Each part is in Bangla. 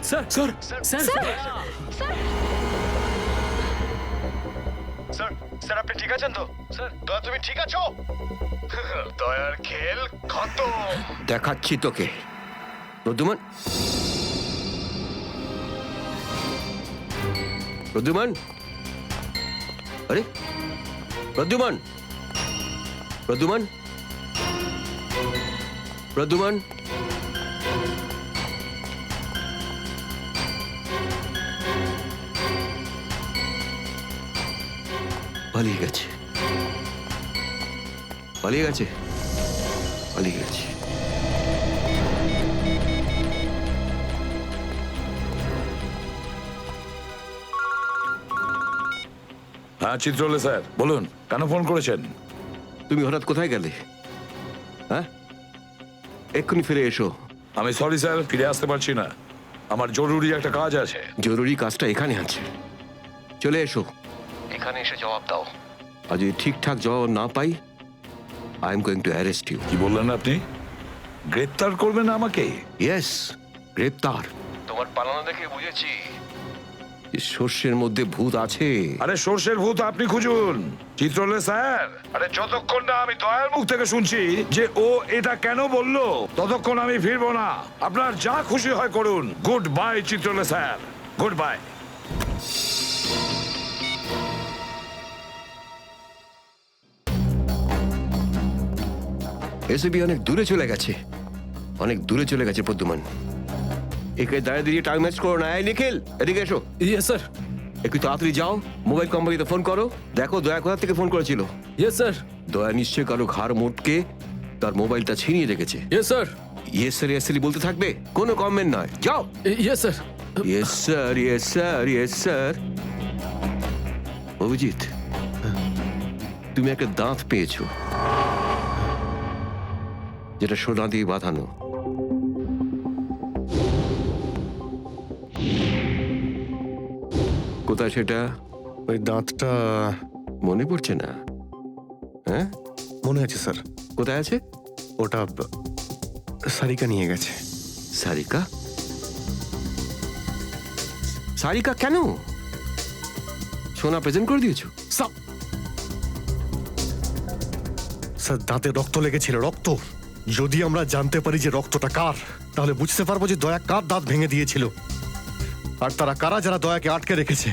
Sir sir sir sir sir আপনি ঠিক আছেন তো? স্যার দয়া তুমি ঠিক আছো? দয়ার খেল খতম। দেখাচ্ছি তোকে প্রদ্যুমান। প্রদ্যুমান, আরে প্রদ্যুমান, প্রদ্যুমান, প্রদ্যুমান, পালিয়ে গেছে, পালিয়ে গেছে, পালিয়ে গেছে। হ্যাঁ চিত্রলে স্যার বলুন, কেন ফোন করেছেন? তুমি হঠাৎ কোথায় গেলে? হ্যাঁ, এক্ষুনি ফিরে এসো। আমি সরি স্যার, ফিরে আসতে পারছি না, আমার জরুরি একটা কাজ আছে। জরুরি কাজটা এখানে আছে, চলে এসো। এখানে এসে জবাব দাও, আর যদি ঠিকঠাক জবাব না পাই I am going to arrest you. কি বললেন আপনি? গ্রেপ্তার করবেন আমাকে? ইয়েস, গ্রেপ্তার। তোমার পালানো দেখে বুঝেছি সর্ষের মধ্যে ভূত আছে। আরে সর্ষের ভূত আপনি খুঁজুন চিত্রলে স্যার। আরে যতক্ষণ না আমি দয়ার মুখ থেকে শুনছি যে ও এটা কেন বললো, ততক্ষণ আমি ফিরবো না। আপনার যা খুশি হয় করুন। Good bye Chitrole sir, good bye. এসবি অনেক দূরে চলে গেছে, অনেক দূরে চলে গেছে প্রদ্যুমান। একে দাঁড়িয়ে দিয়ে টাইম ওয়েস্ট করো না। এই নিখিল, এদিকে এসো। Yes sir. একটু তাড়াতাড়ি যাও, মোবাইল কোম্পানিতে ফোন করো, দেখো দয়া কোথা থেকে ফোন করেছিল। Yes sir. দয়া নিশ্চয়ই কারো ঘাড় মোটকে তার মোবাইলটা ছিনিয়ে রেখেছে। Yes sir. Yes sir, yes sir বলতে থাকবে, কোনো কমেন্ট নয়। যাও। Yes sir. Yes sir, yes sir, yes sir. Abhijit, তুমি একটা দাঁত পেয়েছো, যেটা সোনা দিয়ে বাঁধানো। কোথায় সেটা? ওই দাঁতটা মনে পড়ছে না? হ্যাঁ, মনে আছে স্যার। কোথায় আছে? ওটা সারিকা নিয়ে গেছে। সারিকা? সারিকা কেন? সোনা প্রেজেন্ট করে দিয়েছো? স্যার দাঁতে রক্ত লেগেছিল, রক্ত। যদি আমরা জানতে পারি যে রক্তটা কার, তাহলে বুঝতে পারবো যে দয়া কার দাঁত ভেঙে দিয়েছিল, আর তারা কারা যারা দয়াকে আটকে রেখেছে।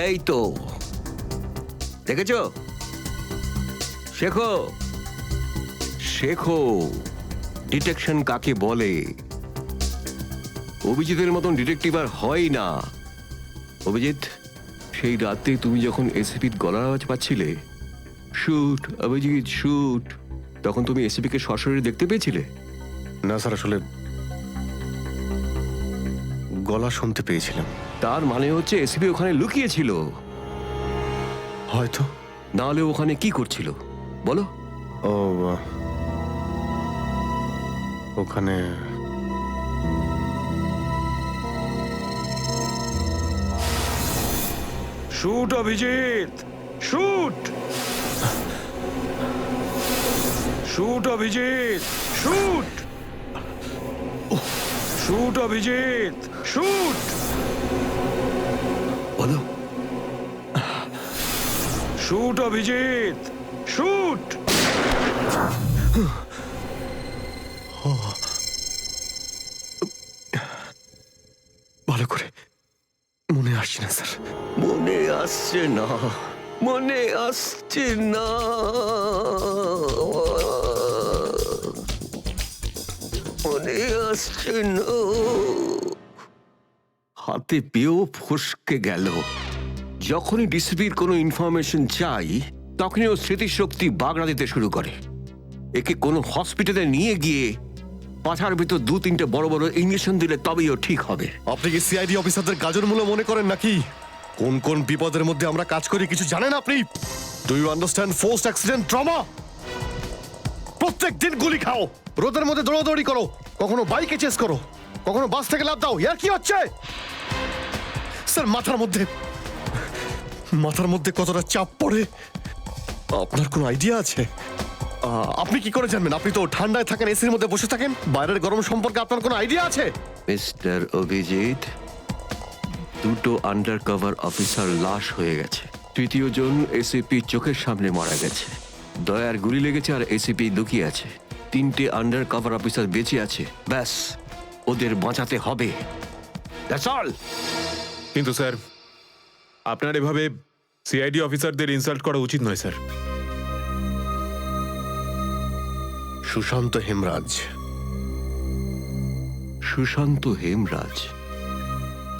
এই তো দেখেছো, শেখো, শেখো ডিটেকশন কাকে বলে। অভিজিতের মতন ডিটেকটিভ আর হয় না। অভিজিৎ, সেই রাতে তুমি যখন এসিপির গলার আওয়াজ পাচ্ছিলে, শুট অভিজিৎ শুট, তখন তুমি এসিপিকে সরাসরি দেখতে পেয়েছিলে? না স্যার, আসলে গলা শুনতে পেয়েছিলাম। তার মানে হচ্ছে এসিপি ওখানে লুকিয়েছিল। হয়তো। না হলে ওখানে কি করছিল বলো? ও ওখানে shoot Abhijeet, shoot, shoot Abhijeet, shoot, shoot Abhijeet, shoot, বলো। Shoot Abhijeet, shoot. ভালো করে মনে আসছে না স্যার। মনে আসছে না, মনে আসছে না, মনে আসছে না। হাতে পেয়েও ফসকে গেল। যখনই ডিসিপির কোনো ইনফরমেশন চাই, তখনই ও স্মৃতিশক্তি বাগড়া দিতে শুরু করে। একে কোনো হসপিটালে নিয়ে গিয়ে পাছার ভিতর 2-3টে বড় বড় ইঞ্জেকশন দিলে তবেই ও ঠিক হবে। আপনি কি সিআইডি অফিসারদের গাজর মূল্য মনে করেন নাকি? কোন কোন বিপদের মধ্যে আমরা কাজ করি কিছু জানেন আপনি? Do you understand forced accident trauma? প্রত্যেক দিন গুলি খাও, রোদের মধ্যে দৌড়াদৌড়ি করো, কখনো বাইকে চেস করো, কখনো বাস থেকে লাফ দাও। ইয়ার কি হচ্ছে স্যার? মাথার মধ্যে কতটা চাপ পড়ে আপনার কোনো আইডিয়া আছে? আপনি কি করে জানবেন? আপনি তো ঠান্ডায় থাকেন, এসির মধ্যে বসে থাকেন, বাইরের গরম সম্পর্কে আপনার কোনো আইডিয়া আছে? মিস্টার অভিজিৎ, দুটো আন্ডার কভার অফিসার লাশ হয়ে গেছে, তৃতীয় জন এসিপি চোখের সামনে মারা গেছে, দয়ার গুলি লেগেছে আর এসিপি লুকিয়ে আছে, তিনটে আন্ডার কভার অফিসার বেঁচে আছে। ব্যাস, ওদের বাঁচাতে হবে। That's all. কিন্তু স্যার, আপনার এভাবে সিআইডি অফিসারদের ইনসাল্ট করা উচিত নয় স্যার। সুশান্ত হেমরাজ। সুশান্ত হেমরাজ?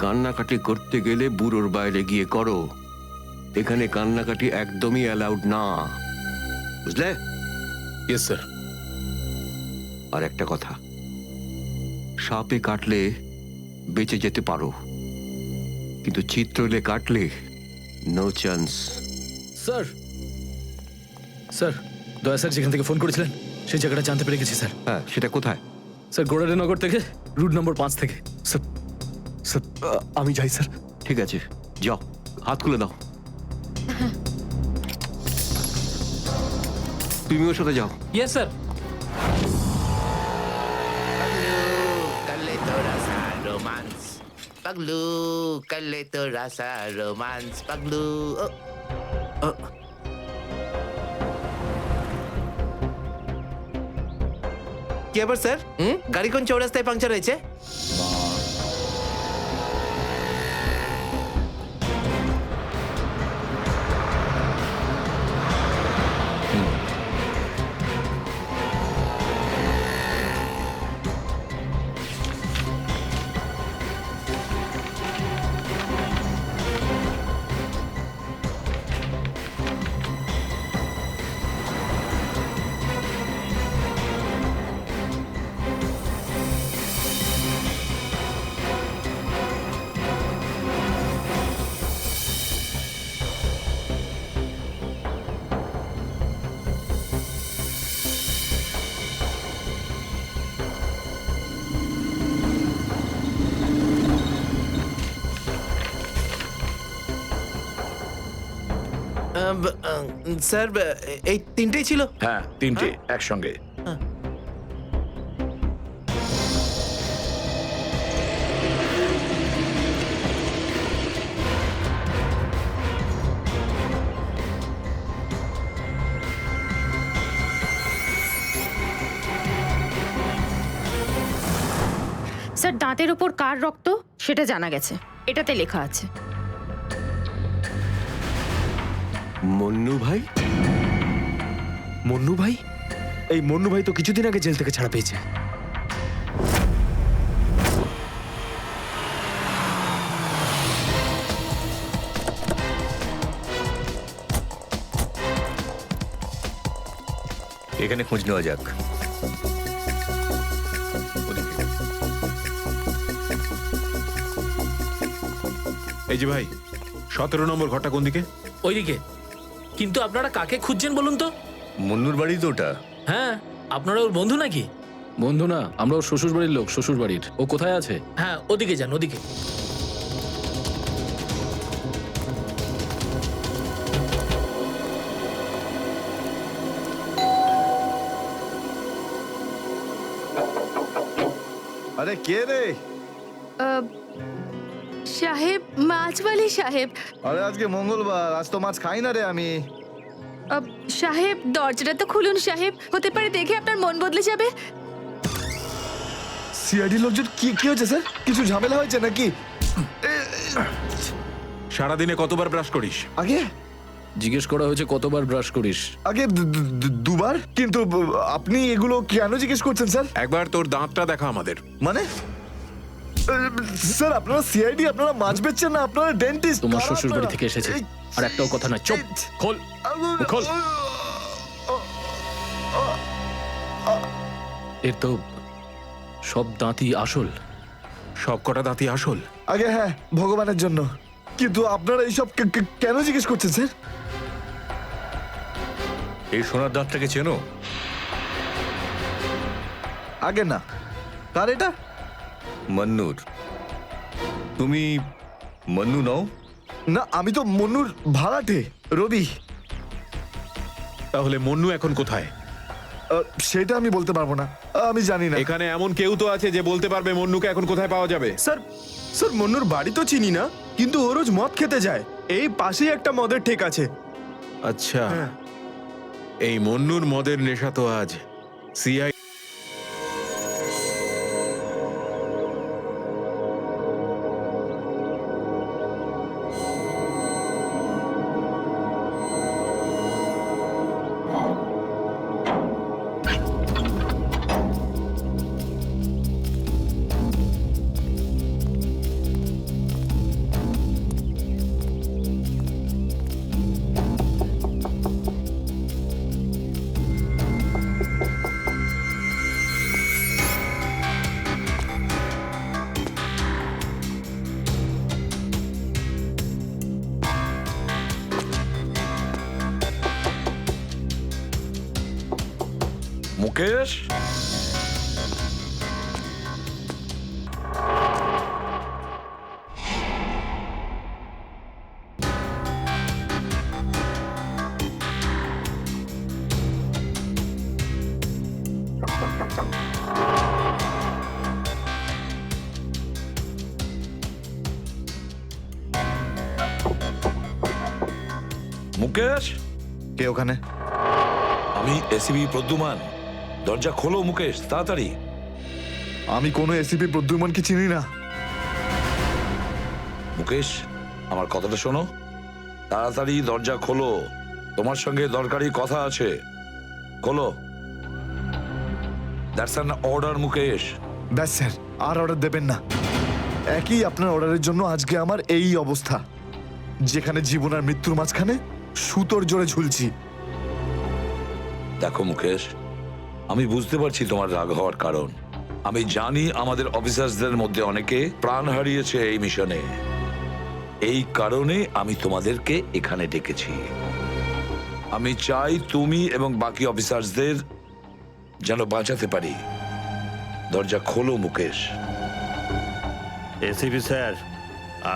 কান্নাকাটি করতে গেলে বুড়োর বাইরে গিয়ে করো, এখানে কান্নাকাটি একদমই অ্যালাউড না, বুঝলে? Yes sir. আর একটা কথা, সাপে কাটলে বেঁচে যেতে পারো, কিন্তু চিত্রলে কাটলে নো চান্স। স্যার, স্যার, দয়া স্যার যেখান থেকে ফোন করেছিলেন সেই জায়গাটা জানতে পেরে গেছি স্যার। হ্যাঁ, সেটা কোথায়? স্যার, গোড়ারেনগর থেকে, রুট নম্বর 5 থেকে। স্যার, স্যার, আমি যাই স্যার। ঠিক আছে, যাও, হাত খুলে দাও। তুমি ওর সাথে যাও। Yes sir. Paglu, kalito rasa romance. Paglu. কি আবার স্যার? গাড়ি কোন চৌরাস্তায় পাংচার হয়েছে? স্যার, এই তিনটেই ছিল। হ্যাঁ, তিনটে একসঙ্গে। স্যার, দাঁতের ওপর কার রক্ত সেটা জানা গেছে, এটাতে লেখা আছে। মন্নু ভাই? মন্নু ভাই? এই মন্নু ভাই তো কিছুদিন আগে জেল থেকে ছাড়া পেয়েছে। এখানে খোঁজ নেওয়া যাক। এই যে ভাই, 17 নম্বর ঘরটা কোন দিকে? ওইদিকে। কিন্তু আপনারা কাকে খুঁজছেন বলুন তো? মুন্নুর বাড়ি তো ওটা। হ্যাঁ, আপনারা ওর বন্ধু নাকি? বন্ধু না, আমরা ওর শ্বশুর বাড়ির লোক। শ্বশুর বাড়ির। ও কোথায় আছে? হ্যাঁ, ওদিকে যান, ওদিকে। আরে কে রে? সাহেব, মাছওয়ালি সাহেব। আরে আজকে মঙ্গলবার, আজ তো মাছ খাই না রে আমি। সাহেব, দরজাটা তো খুলুন সাহেব, হতে পারে দেখে আপনার মন বদলে যাবে। সিআইডি লোকজন কি কি হয়েছে স্যার? কিছু ঝামেলা হয়েছে নাকি? সারাদিনে কতবার ব্রাশ করিস? আগে জিজ্ঞেস করা হয়েছে কতবার ব্রাশ করিস। আগে দুবার। কিন্তু আপনি এগুলো কেন জিজ্ঞেস করছেন স্যার? একবার তোর দাঁতটা দেখা আমাদের। মানে স্যার, আপনারা সিআইডি, আপনারা মাছ বেচছেন না, আপনারা ডেন্টিস্ট। তোমার শ্বশুর বাড়ি থেকে এসেছে, আর একটাও কথা নয়। চুপ, খোল, খোল। এর তো সব দাঁতই আসল। সব কটা দাঁতই আসল? আগে হ্যাঁ, ভগবানের জন্য। কিন্তু আপনারা এইসব কেন জিজ্ঞেস করছেন স্যার? এই সোনার দাঁতটাকে চেনো? আগে না। কার এটা? মন্নুর। তুমি মন্নু নও? না, আমি তো মন্নুর ভাড়াটে, রবি। তাহলে মন্নু এখন কোথায়? সেটা আমি বলতে পারবো না, আমি জানি না। এখানে এমন কেউ তো আছে যে বলতে পারবে মন্নুকে এখন কোথায় পাওয়া যাবে। স্যার, স্যার মন্নুর বাড়ি তো চিনি না, কিন্তু ও রোজ মদ খেতে যায়। এই পাশেই একটা মদের ঠেক আছে। আচ্ছা, এই মন্নুর মদের নেশা তো আজ সিআই মুকেশ, মুকেশ, কে ওখানে? আমি এসিবি প্রদ্যুমান। দরজা খোলো মুকেশ, তাড়াতাড়ি। আমি কোনো এসিপি প্রদ্যুমনকে চিনি না। মুকেশ, আমার কথাটা শোনো, তাড়াতাড়ি দরজা খোলো, তোমার সঙ্গে দরকারি কথা আছে। খোলো। That's an order Mukesh. ব্যাস স্যার, আর অর্ডার দেবেন না। একই আপনার অর্ডারের জন্য আজকে আমার এই অবস্থা, যেখানে জীবন আর মৃত্যুর মাঝখানে সুতোর জোরে ঝুলছি। দেখো মুকেশ, আমি বুঝতে পারছি তোমার রাগ হওয়ার কারণ। আমি জানি আমাদের অফিসারদের মধ্যে অনেকে প্রাণ হারিয়েছে এই মিশনে। এই কারণে আমি তোমাদেরকে এখানে ডেকেছি। আমি চাই তুমি এবং বাকি অফিসারদের যেন বাঁচাতে পারি। দরজা খোলো মুকেশ। এসিপি স্যার,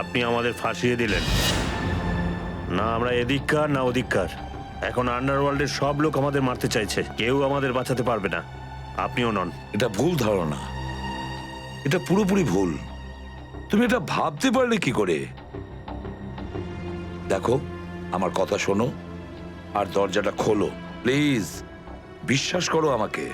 আপনি আমাদের ফাঁসিয়ে দিলেন। না আমরা এদিককার না ওদিককার, এখন আন্ডারওয়ার্ল্ডের সব লোক আমাদের মারতে চাইছে, কেউ আমাদের বাঁচাতে পারবে না, আপনিও নন। এটা ভুল ধারণা, এটা পুরোপুরি ভুল। তুমি এটা ভাবতে পারলে কি করে? দেখো, আমার কথা শোনো আর দরজাটা খোলো প্লিজ। বিশ্বাস করো আমাকে।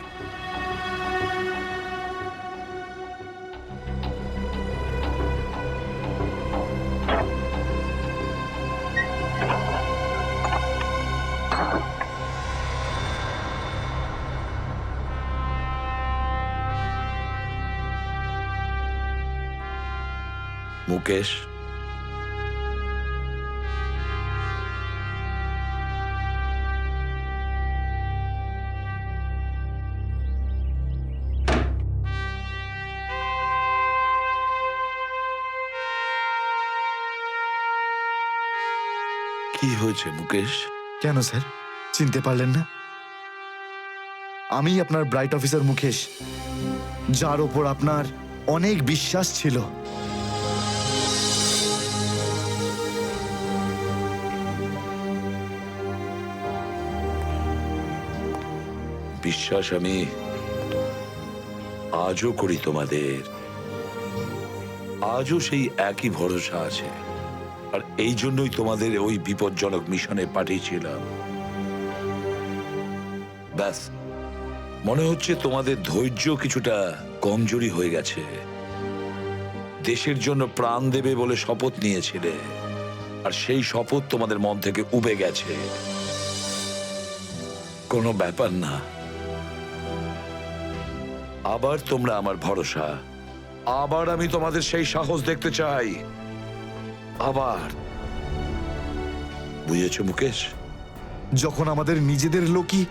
মুকেশ, কি হয়েছে মুকেশ? কেন স্যার, চিনতে পারলেন না? আমি আপনার ব্রাইট অফিসার মুকেশ, যার ওপর আপনার অনেক বিশ্বাস ছিল। বিশ্বাস আমি আজও করি তোমাদের, আজও সেই একই ভরসা আছে। আর এই জন্যই তোমাদের ওই বিপজ্জনক মিশনে পাঠিয়েছিলাম। ব্যাস, মনে হচ্ছে তোমাদের ধৈর্য কিছুটা কমজোরি হয়ে গেছে। দেশের জন্য প্রাণ দেবে বলে শপথ নিয়েছিলে, আর সেই শপথ তোমাদের মন থেকে উবে গেছে। কোনো ব্যাপার না, আবার তোমরা আমার ভরসা। আবার আমি তোমাদের সেই সাহস দেখতে চাই। আবার। বুঝেছো মুকেশ? যখন আমাদের নিজেদের লোকই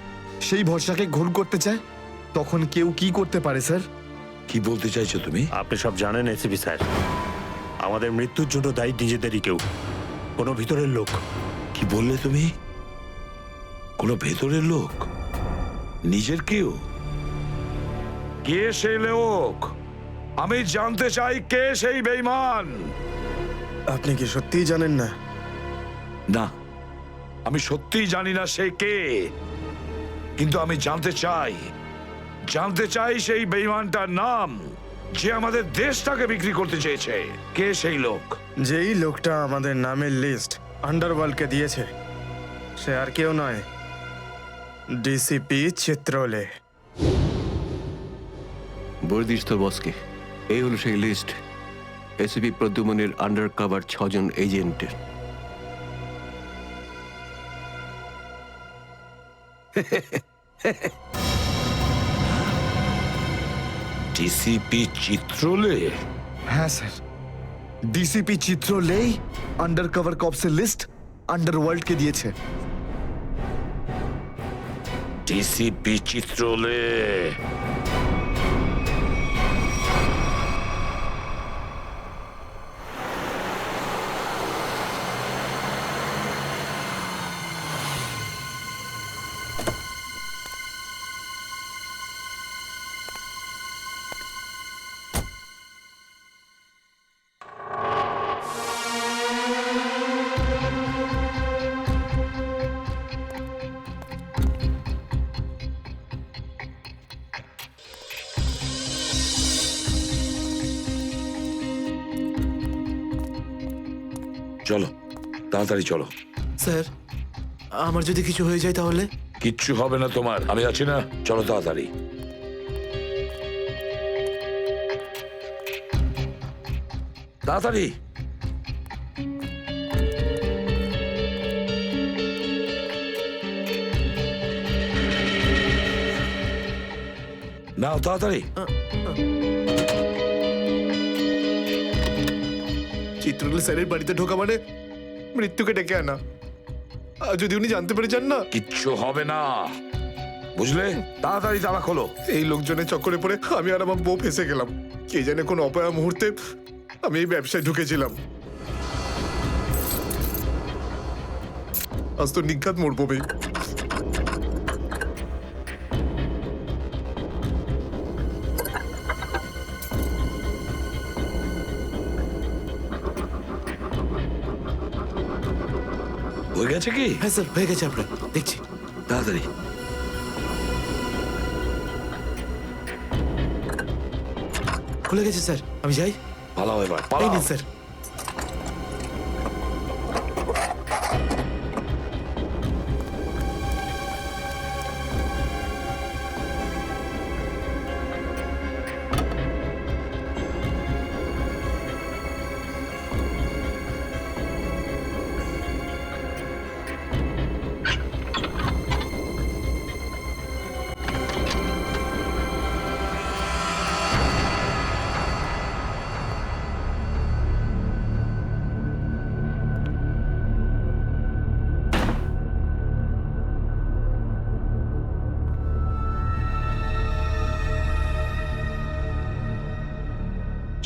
সেই ভরসাকে ঘোল করতে চায়, তখন কেউ কি করতে পারে স্যার? কি বলতে চাইছো তুমি? আপনি সব জানেন এসিপি স্যার, আমাদের মৃত্যুর জন্য দায়ী নিজেদেরই কেউ, কোনো ভিতরের লোক। কি বললে তুমি? কোনো ভেতরের লোক? নিজের কেউ? কে সেই লোক? আমি জানতে চাই কে সেই বেঈমান। আপনি কি সত্যিই জানেন না? না, আমি সত্যিই জানি না সে কে, কিন্তু আমি জানতে চাই সেই বেঈমানটার নাম। যে আমাদের দেশটাকে বিক্রি করতে চেয়েছে। কে সেই লোক? যেই লোকটা আমাদের নামের লিস্ট আন্ডারওয়ার্ল্ডকে দিয়েছে সে আর কেউ নয়, ডিসিপি চিত্রলে। বর্দিস তো বসকে। এই হলো সেই লিস্ট এসিপি প্রদ্যুমনের আন্ডার কভার 6 জন এজেন্টের। ডিসিপি চিত্রলে? হ্যাঁ স্যার, ডিসিপি চিত্রলেই আন্ডার কভার কপসের লিস্ট আন্ডারওয়ার্ল্ডকে দিয়েছে। ডিসিপি চিত্রলে? চলো, তাড়াতাড়ি চলো। স্যার আমার যদি কিছু হয়ে যায় তাহলে? কিচ্ছু হবে না তোমার, আমি আছি না। চলো তাড়াতাড়ি। তাড়াতাড়ি। নাও তাড়াতাড়ি। চিত্রলে স্যারের বাড়িতে ঢোকা মানে মৃত্যুকে ডেকে আনা। আর যদি উনি জানতে পেরে যান না? কিচ্ছু হবে না, বুঝলে? তাড়াতাড়ি তালা খোলো। এই লোকজনের চক্করে পড়ে আমি আর আমার বউ ফেসে গেলাম। কে জানে কোন অপয়া মুহূর্তে আমি এই ব্যবসায় ঢুকেছিলাম। আজ তো নিঘাত মরবো বে। হয়ে গেছে কি? হ্যাঁ স্যার হয়ে গেছে, আপনার দেখছি। তাড়াতাড়ি। খুলে গেছে স্যার, আমি যাই। পালাও এবার, এই পালাও। নিন স্যার।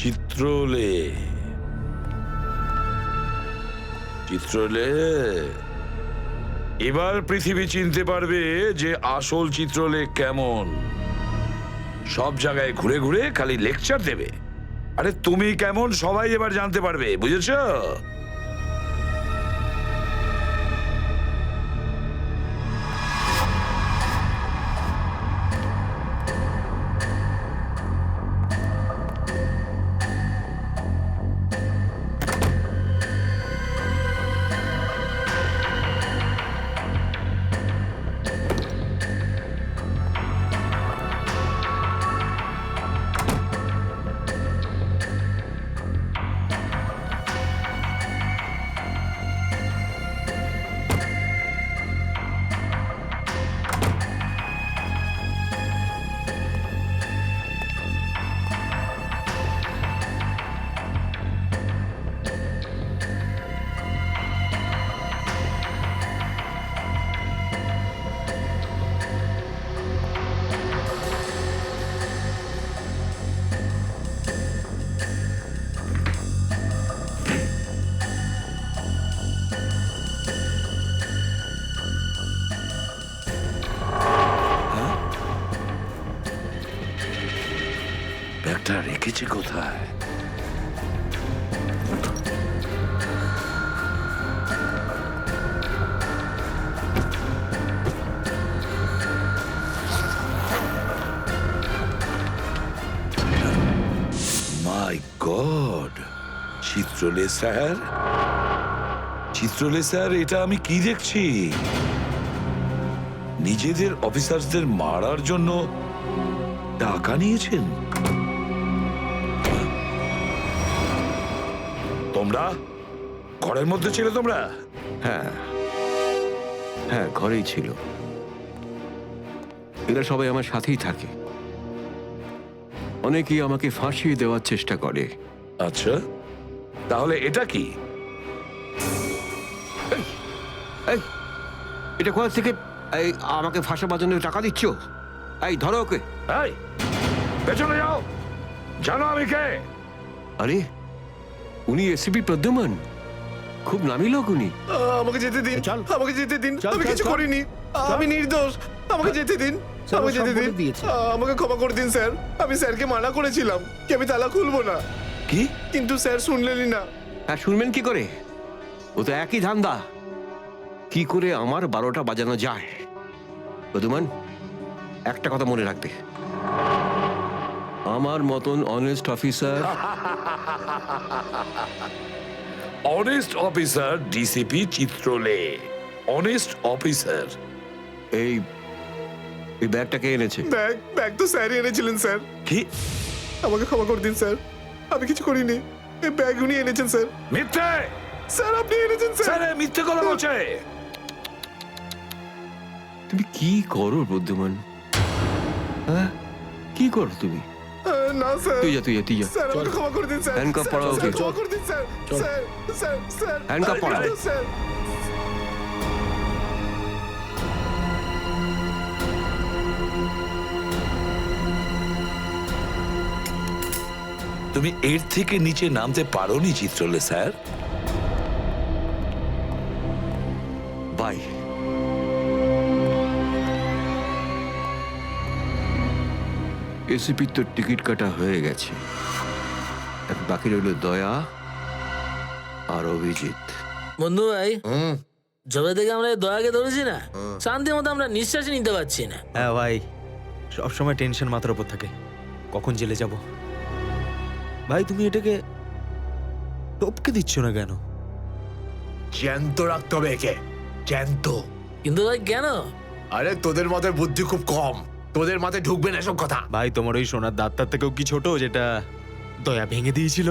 চিত্রলে, চিত্রলে। এবার পৃথিবী চিনতে পারবে যে আসল চিত্রলে কেমন। সব জায়গায় ঘুরে ঘুরে খালি লেকচার দেবে। আরে তুমি কেমন সবাই এবার জানতে পারবে, বুঝেছো? ব্যাগটা রেখেছি কোথায়? চিত্রলে স্যার, চিত্রলে স্যার, এটা আমি কি দেখছি? নিজেদের অফিসারদের মারার জন্য টাকা নিয়েছেন তোমরা? ঘরের মধ্যে ছিল তোমরা? হ্যাঁ হ্যাঁ, ঘরেই ছিল। এরা সবাই আমার সাথেই থাকে। অনেকেই আমাকে ফাঁসিয়ে দেওয়ার চেষ্টা করে। আচ্ছা, তাহলে এটা কি? এই, এটা কোথা থেকে এই আমাকে ফাঁসাবার জন্য টাকা দিচ্ছ? এই ধরো ওকে। এই, পেছনে যাও, জানো আমি কে? আরে, উনি এসিপি প্রদ্যুমান, খুব নামি লোক উনি। আমাকে যেতে দিন, আমাকে যেতে দিন, আমি কিছু করিনি, আমি নির্দোষ, আমাকে যেতে দিন, আমাকে যেতে দিন, আমাকে ক্ষমা করে দিন স্যার। আমি স্যারকে মানা করেছিলাম কি আমি তালা খুলবো না, কি? কিন্তু স্যার শুনলেনই না। হ্যাঁ, শুনবেন কি করে? ও তো একই ধান্দা। কি করে আমার 12টা বাজানো যায়? প্রদ্যুমান, একটা কথা মনে রাখবে, আমার মতন honest officer, honest officer DCP Chitrole, honest officer. এই এই ব্যাগটাকে এনেছে। ব্যাগ তো স্যারই এনেছিলেন স্যার। কি? আমাকে ক্ষমা করে দিন স্যার, আমি কিছু করিনি। এই ব্যাগ উনি এনেছেন স্যার। মিথ্যে! স্যার আপনি এনেছেন স্যার। স্যার মিথ্যে কথা বলছে। তুমি কি করো প্রদ্যুমান? হ্যাঁ, কি করো তুমি? না স্যার, তুই যা, তুই যা, তুই যা। স্যার আমাকে ক্ষমা করে দিন স্যার। হ্যান্ডকাফ পরাও ওকে। স্যার, ক্ষমা করে দিন sir. Sir sir sir handcuff পরাও। স্যার। তুমি এর থেকে নিচে নামতে পারোনি চিত্রলে স্যার। বাই। এসিপির তো টিকিট কাটা হয়ে গেছে, এখন বাকি রইল দয়া আর অভিজিৎ। বন্ধু ভাই, যবে থেকে আমরা এই দয়াকে ধরেছি না, শান্তি মতো আমরা নিঃশ্বাসই নিতে পারছি না। হ্যাঁ ভাই, সবসময় টেনশন মাথার উপর থাকে, কখন জেলে যাব। ভাই তুমি এটাকে টপকে দিচ্ছ না কেন? জ্যান্ত রাখতে হবে একে, জ্যান্ত। কিন্তু ভাই কেন? আরে তোদের মাথায় বুদ্ধি খুব কম, তোদের মাথায় ঢুকবে না এসব কথা। ভাই তোমার ওই সোনার দাঁতটার থেকেও কি ছোট যেটা দয়া ভেঙে দিয়েছিল?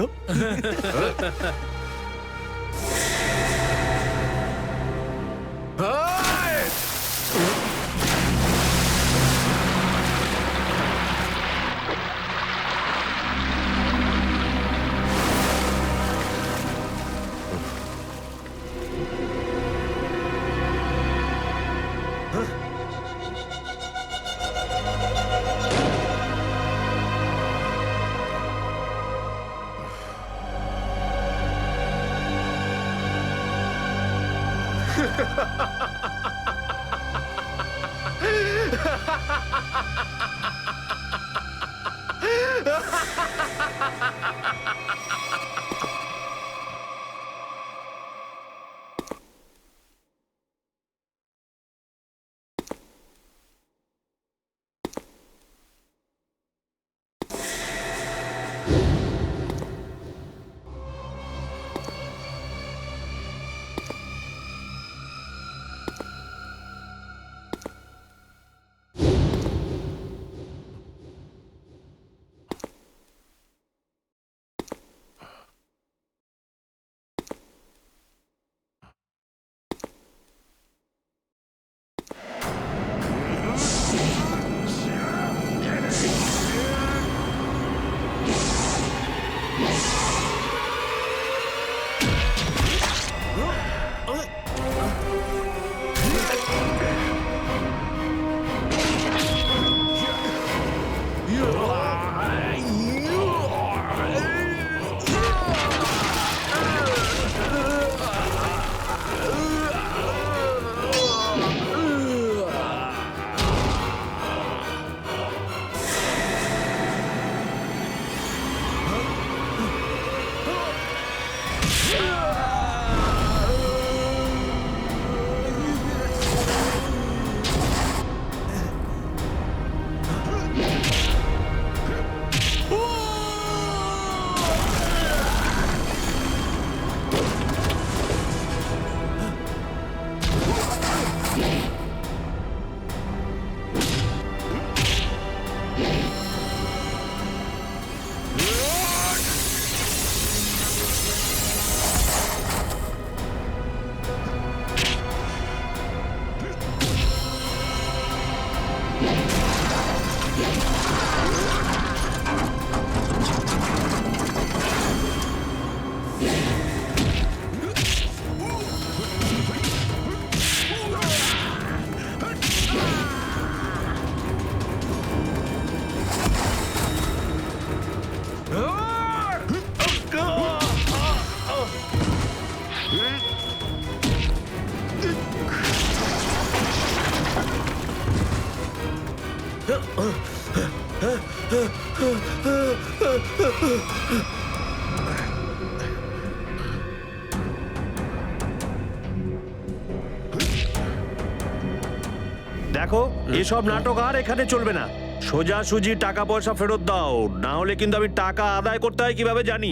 দেখো এসব নাটক আর এখানে চলবে না। সোজাসুজি টাকা পয়সা ফেরত দাও, না হলে কিন্তু আমি টাকা আদায় করতে হয় কিভাবে জানি।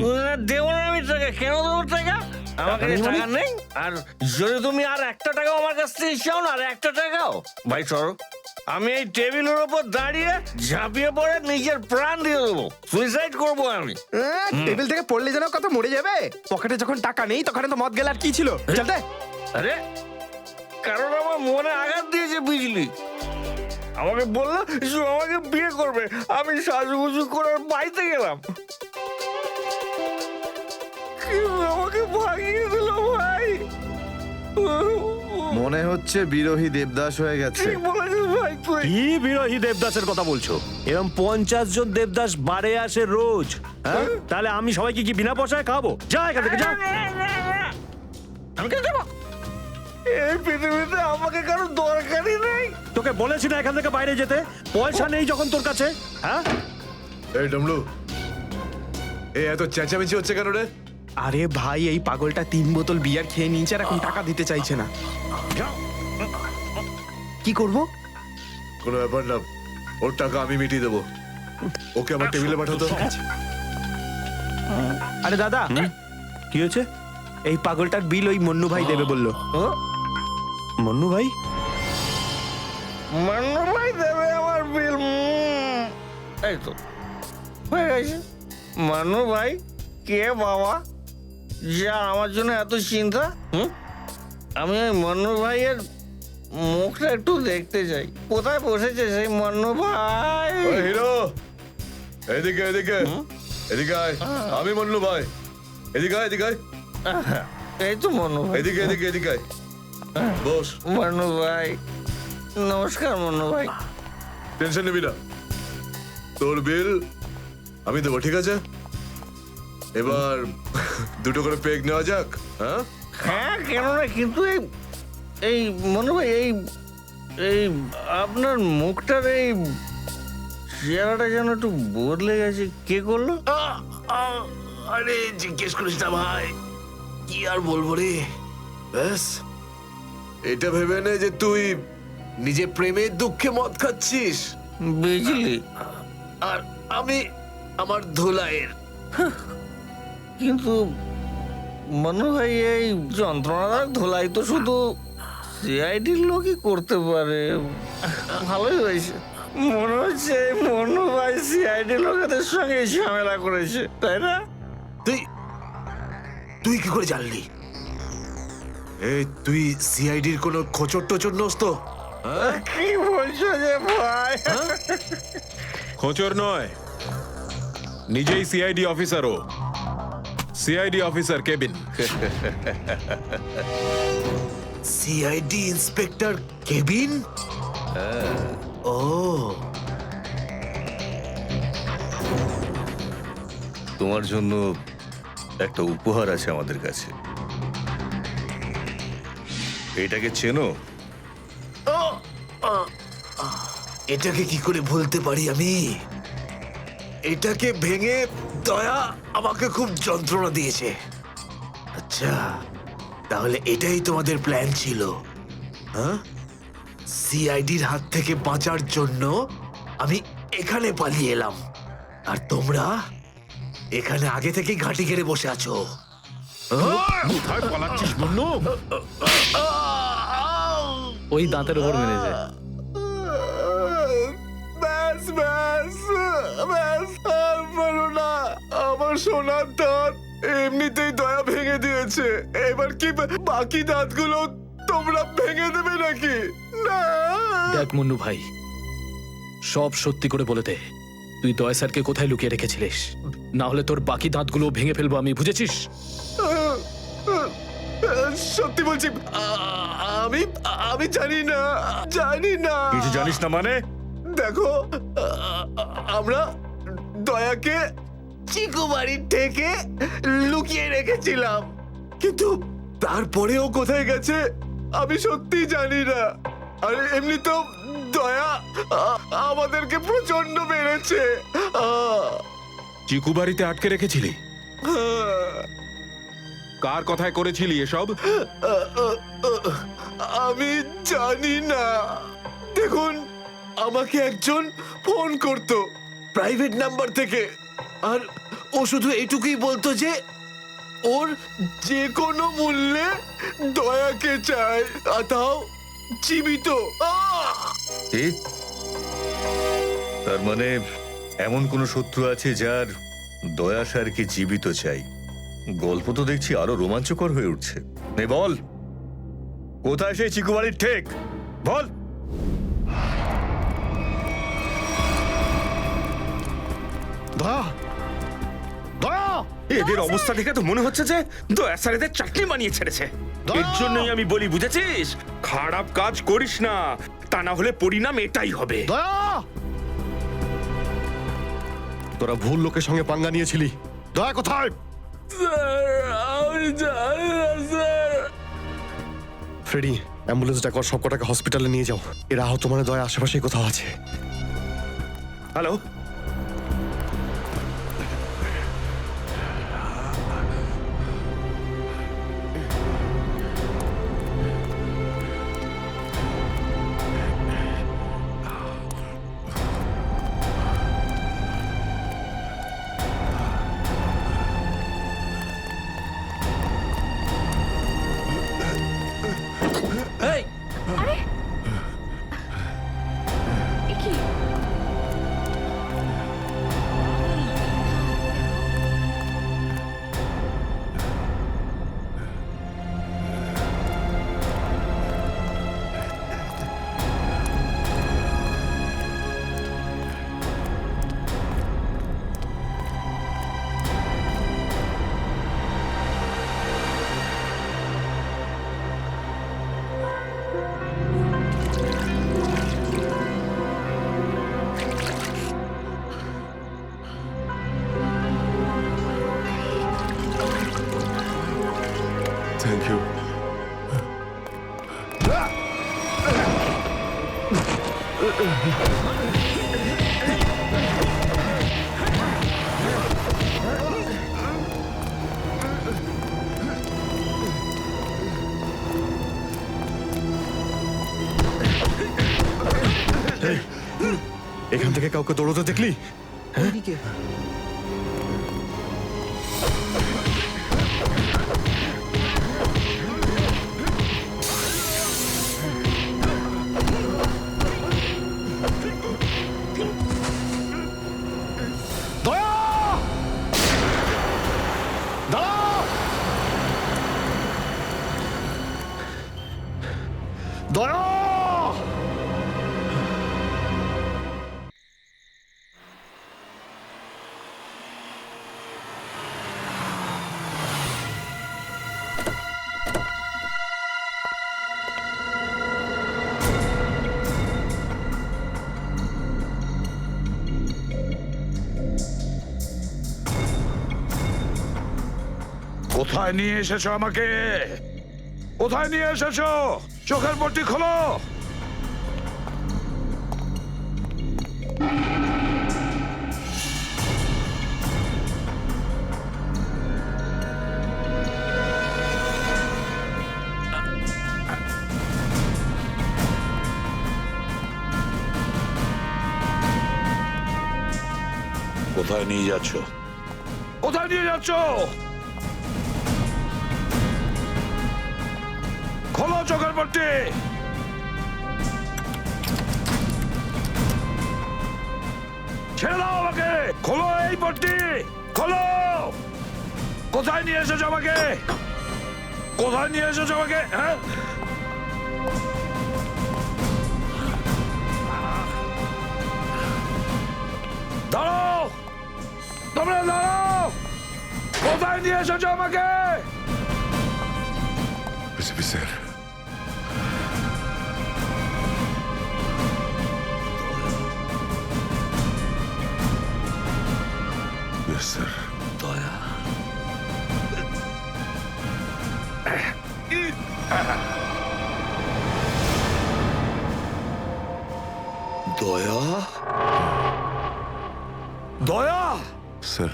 দেবো না আমি টাকা, কেন দেবো টাকা? আমার কাছে টাকা নেই। আর যদি তুমি আর একটা টাকাও আমার কাছ থেকে চাও না, আর একটা টাকাও, ভাই সরো, আমি এই টেবিলের উপর দাঁড়িয়ে ঝাঁপিয়ে পড়ে নিজের প্রাণ দিয়ে দেবো, সুইসাইড করবো আমি। টেবিল থেকে পড়লে যেন কত মরে যাবে। পকেটে যখন টাকা নেই তখন তো মদ গেলে আর কি ছিল। চলতে আরে কারণ আমার মনে আঘাত দিয়েছে বিজলি। আমাকে বললো যে আমাকে বিয়ে করবে, আমি সাজুগুজু করে বাড়িতে গেলাম, কিন্তু আমাকে ভাগিয়ে দিল ভাই। মনে হচ্ছে বিরোহী দেবদাস হয়ে গেছে। ঠিক বলেছিস ভাই তুই। কি বিরোহী দেবদাসের কথা বলছো? এরকম 50 জন দেবদাস বাড়ে আসে রোজ, হ্যাঁ? তাহলে আমি সবাইকে কি বিনা পয়সায় খাবো? যা এখান থেকে যা। আমি কেন যাবো? এই পৃথিবীতে আমাকে কারো দরকারই নেই। তোকে বলেছি না এখান থেকে বাইরে যেতে? পয়সা নেই যখন তোর কাছে, হ্যাঁ? এই ডমলু, এ এত চেঁচামেচি হচ্ছে কেন রে? আরে ভাই, এই পাগলটা 3 বোতল বিয়ার খেয়ে নিয়েছে আর এখন টাকা দিতে চাইছে না। কি করব? কোনো ব্যাপার না, ওর টাকা আমি মিটিয়ে দেবো। ওকে আমার টেবিলে পাঠাতো। আরে দাদা, কি হয়েছে? এই পাগলটার বিল ওই মন্নু ভাই দেবে বললো। মন্নু ভাই? মান্নু ভাই দেবে আমার বিল? এই তো হয়ে গেছে। মান্নু ভাই কে বাবা, যা আমার জন্য এত চিন্তা? আমি ওই মান্নু ভাইয়ের মুখটা একটু দেখতে চাই। কোথায় বসেছে সেই মান্নু ভাই? ওই হিরো, এদিকে এদিকে এদিকে আয়। আমি মন্নু ভাই, এদিকে আয়, এদিকে আয়। এই তো মান্নু ভাই। এদিকে এদিকে এদিকে আয়, বস। মান্নু ভাই নমস্কার। মান্নু ভাই টেনশন নিবি না, তোর বিল আমি দেবো, ঠিক আছে? এবার দুটো করে পেগ নেওয়া যাক। হ্যাঁ হ্যাঁ, কেন না, কিন্তু এই মনে ভাই এই এই আপনার মুখটার এই চেহারাটা যেন একটু বদলে গেছে। কে করলো? আরে জিজ্ঞেস করিস না ভাই, কি আর বলবো রে। ব্যাস, এটা ভেবে নে যে তুই নিজে প্রেমের দুঃখে মদ খাচ্ছিস, বিজলি। আর আমি আমার ধুলাইয়ের। কিন্তু মনে হয় এই যন্ত্রণাদায়ক ধোলাই তো শুধু সিআইডির লোকই করতে পারে। ভালোই হয়েছে, মনে হচ্ছে মনু ভাই সিআইডি লোকেদের সঙ্গে ঝামেলা করেছে, তাই না? তুই তুই কি করে জানলি? এই তুই সিআইডির কোনো খোঁচর টোচর নোস তো? কি বলছো যে ভাই? খোঁচর নয়, নিজেই সিআইডি অফিসার। ও CID officer cabin. CID inspector cabin? ও, তোমার জন্য একটা উপহার আছে আমাদের কাছে। এটাকে চেনো? এটাকে কি করে ভুলতে পারি আমি? এটাকে ভেঙে দয়া আমাকে খুব যন্ত্রণা দিয়েছে। আচ্ছা, তাহলে এটাই তোমাদের প্ল্যান ছিল, হ্যাঁ? সিআইডির হাত থেকে বাঁচার জন্য আমি এখানে পালিয়ে এলাম, আর তোমরা এখানে আগে থেকেই ঘাঁটি ঘেরে বসে আছো। কোথায় পালাচ্ছিস মন্নু? ওই দাঁতের উপর মেরেছে। ব্যাস ব্যাস ব্যাস, আর পারো না। আমার সোনার দাঁত এমনিতেই দয়া ভেঙে দিয়েছে, এবার কি বাকি দাঁতগুলো তোমরা ভেঙে দেবে নাকি? না। দেখ মুন্নু ভাই, সব সত্যি করে বলে দে, তুই দয়া স্যারকে কোথায় লুকিয়ে রেখেছিলিস? না হলে তোর বাকি দাঁতগুলো ভেঙে ফেলবো আমি, বুঝেছিস? সত্যি বলছি, আমি আমি জানি না, জানি না। কিছু জানিস না মানে? দেখো, আমরা দয়াকে চিকু বাড়ির থেকে লুকিয়ে রেখেছিলাম, কিন্তু তারপরেও কোথায় গেছে আমি সত্যি জানি না। আর এমনি তো দয়া আমাদেরকে প্রচন্ড মেরেছে। চিকু বাড়িতে আটকে রেখেছিলি? কার কথায় করেছিলি এসব? আমি জানি না। দেখুন, আমাকে একজন ফোন করত প্রাইভেট নাম্বার থেকে, আর ও শুধু এইটুকুই বলতো যে ওর যে কোনো মূল্যে দয়াকে চায়, আর তাও জীবিত। ঠিক, তার মানে এমন কোন শত্রু আছে যার দয়া স্যারকে জীবিত চাই। গল্প তো দেখছি আরো রোমাঞ্চকর হয়ে উঠছে। নে বল, কোথায় সেই চিকু বাড়ির ঠেক? বল। দয়া, দয়া, এদের অবস্থা দেখে তো মনে হচ্ছে যে দয়া স্যার এদের চাটনি বানিয়ে ছেড়েছে। এর জন্যই আমি বলি, বুঝেছিস, খারাপ কাজ করিস না, তা না হলে পরিণাম এটাই হবে। দয়া, তোরা ভুল লোকের সঙ্গে পাঙ্গা নিয়েছিলি। দয়া কোথায়? ফ্রেডি, অ্যাম্বুলেন্স ডাকো, সব কটাকে হসপিটালে নিয়ে যাও। এরা আহত মানে দয়া আশেপাশেই কোথাও আছে। হ্যালো, এ কি? Thank you. এখান থেকে কাউকে দৌড়তে দেখলি? দয়া, কোথায় নিয়ে এসেছো আমাকে? কোথায় নিয়ে এসেছো? চোখের পট্টি খোলো। কোথায় নিয়ে যাচ্ছ? কোথায় নিয়ে যাচ্ছ? খোলো চোখের পট্টি। ছেড়ে দাও আমাকে, খোলো এই পট্টি, খোলো। কোথায় নিয়ে এসেছো আমাকে, কোথায় নিয়ে এসেছো আমাকে? হ্যাঁ, দাঁড়াও, তোমরা দাঁড়াও, কোথায় নিয়ে এসেছো আমাকে? স্যার, স্যার, দয়া, দয়া, দয়া, স্যার,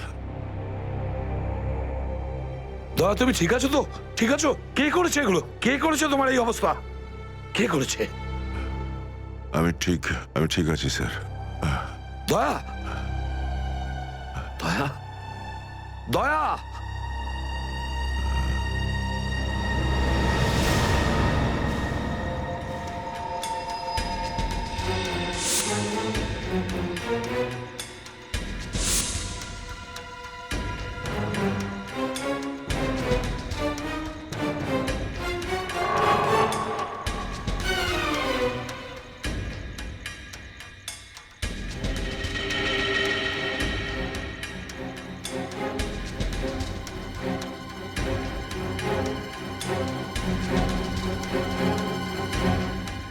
দয়া, তুমি ঠিক আছো তো? ঠিক আছো? কে করেছে এগুলো? কে করেছে তোমার এই অবস্থা? কে করেছে? আমি ঠিক আছি স্যার। দয়া, দয়া, দয়া,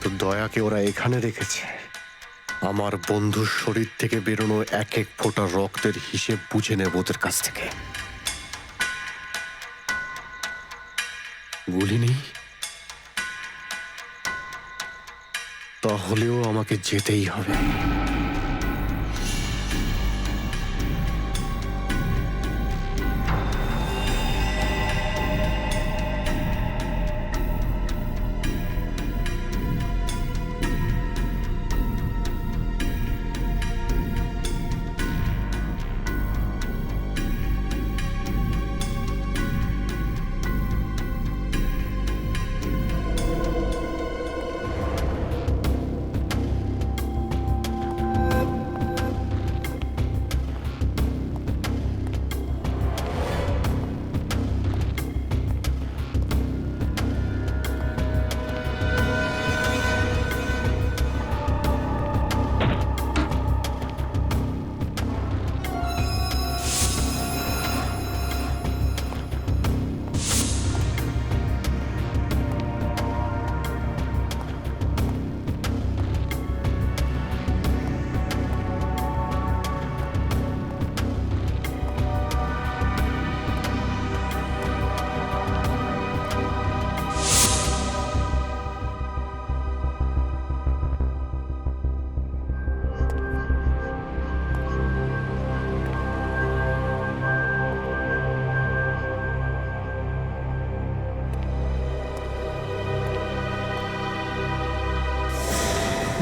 তো দয়াকে ওরা এখানে রেখেছে। আমার বন্ধুর শরীর থেকে বেরোনো এক এক ফোঁটা রক্তের হিসেব বুঝে নেব ওদের কাছ থেকে। গুলি নেই, তাহলেও আমাকে যেতেই হবে।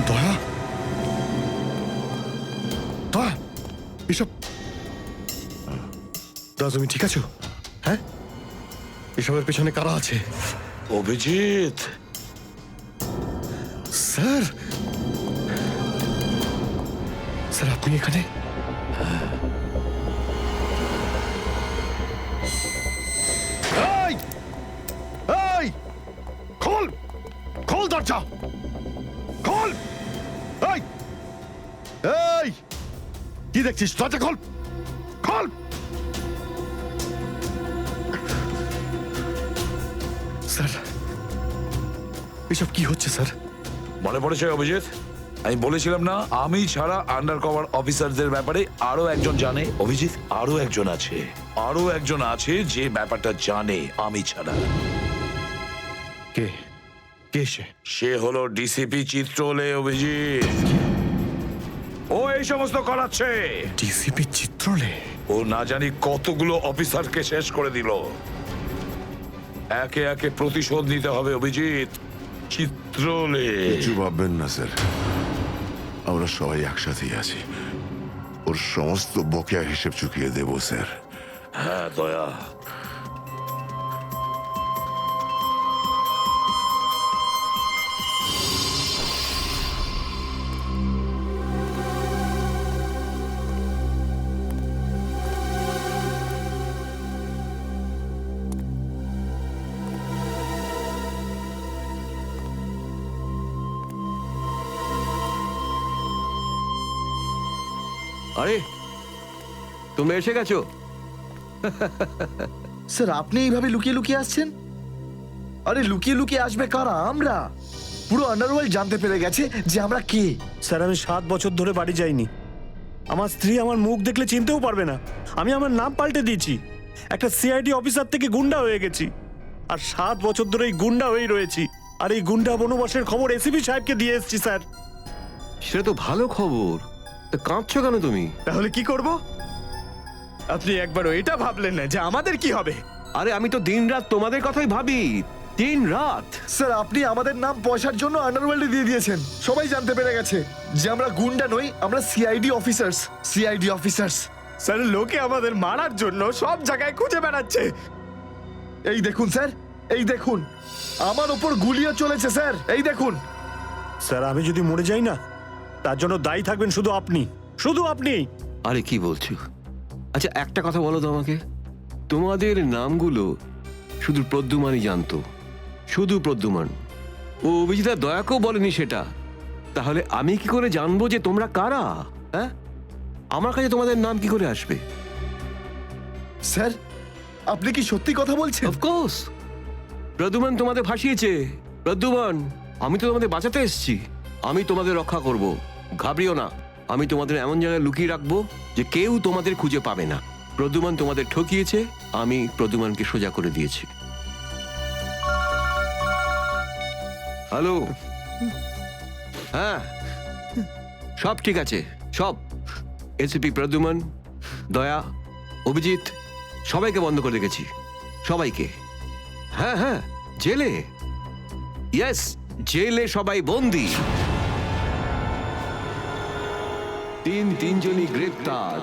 দয়া, দয়া, এসব দয়া, তুমি ঠিক আছো? হ্যাঁ, এসবের পেছনে কারা আছে? অভিজিৎ, স্যার, স্যার আপনি এখানে? এই, এই, খোল, খোল দরজা, খোল। এই, এই, কি দেখছিস? দরজা খোল, খোল। স্যার, এসব কি হচ্ছে স্যার? মনে পড়েছে অভিজিৎ? আমি বলেছিলাম না, আমি ছাড়া আন্ডার কভার অফিসারদের ব্যাপারে আরো একজন জানে। অভিজিৎ, আরো একজন আছে, আরো একজন আছে যে ব্যাপারটা জানে আমি ছাড়া। কে? কে সে? সে হলো ডিসিপি চিত্রলে। অভিজিৎ, ও এই সমস্ত করাচ্ছে। ডিসিপি চিত্রলে? ও না জানি কতগুলো অফিসারকে শেষ করে দিল। একে একে প্রতিশোধ নিতে হবে অভিজিৎ। চিত্রলে, কিছু ভাববেন না স্যার, আমরা সবাই একসাথেই আছি। ওর সমস্ত বকেয়া হিসেব চুকিয়ে দেব স্যার। হ্যাঁ দয়া, আরে তোমরা এসে গেছো? স্যার আপনি এইভাবে লুকিয়ে লুকিয়ে আসছেন? আরে লুকিয়ে লুকিয়ে আসবে কারা? আমরা। পুরো আন্ডারওয়ার্ল্ড জানতে পেরে গেছে যে আমরা কে। স্যার আমি 7 বছর ধরে বাড়ি যাইনি। আমার স্ত্রী আমার মুখ দেখলে চিনতেও পারবে না। আমি আমার নাম পাল্টে দিয়েছি, একটা সিআইডি অফিসার থেকে গুন্ডা হয়ে গেছি। আর 7 বছর ধরে এই গুন্ডা হয়েই রয়েছি। আর এই গুন্ডা বনবাসের খবর এসিপি সাহেবকে দিয়ে এসেছি স্যার। সেটা তো ভালো খবর, তা কাঁদছো কেন তুমি? তাহলে কি করব? আপনি একবারও এটা ভাবলেন না যে আমাদের কি হবে? আরে আমি তো দিনরাত তোমাদের কথাই ভাবি, দিন রাত। স্যার আপনি আমাদের নাম পয়সার জন্য আন্ডারওয়ার্ল্ডে দিয়ে দিয়েছেন। সবাই জানতে পেরে গেছে যে আমরা গুন্ডা নই, আমরা CID officers. CID officers. Sir লোকে আমাদের মারার জন্য সব জায়গায় খুঁজে বেড়াচ্ছে। এই দেখুন স্যার, এই দেখুন, আমার ওপর গুলিও চলেছে স্যার, এই দেখুন। স্যার আমি যদি মরে যাই না, তার জন্য দায়ী থাকবেন শুধু আপনি, শুধু আপনি। আরে কি বলছো? আচ্ছা একটা কথা বলো তো আমাকে, তোমাদের নামগুলো শুধু প্রদ্যুমানই জানতো, শুধু প্রদ্যুমান। ও অভিজিৎ দয়াকেও বলেনি সেটা। তাহলে আমি কি করে জানবো যে তোমরা কারা? হ্যাঁ, আমার কাছে তোমাদের নাম কি করে আসবে? স্যার আপনি কি সত্যি কথা বলছেন? অফকোর্স, প্রদ্যুমান তোমাদের ভাসিয়েছে। প্রদ্যুমান, আমি তো তোমাদের বাঁচাতে এসেছি, আমি তোমাদের রক্ষা করব, ঘাবড়িও না। আমি তোমাদের এমন জায়গায় লুকিয়ে রাখবো যে কেউ তোমাদের খুঁজে পাবে না। প্রদ্যুমান তোমাদের ঠকিয়েছে, আমি প্রদ্যুমানকে সোজা করে দিয়েছি। হ্যালো, হ্যাঁ সব ঠিক আছে, সব। এসিপি প্রদ্যুমান, দয়া, অভিজিৎ সবাইকে বন্ধ করে রেখেছি, সবাইকে। হ্যাঁ হ্যাঁ, জেলে, ইয়েস, জেলে সবাই বন্দি। তিনজনই গ্রেপ্তার।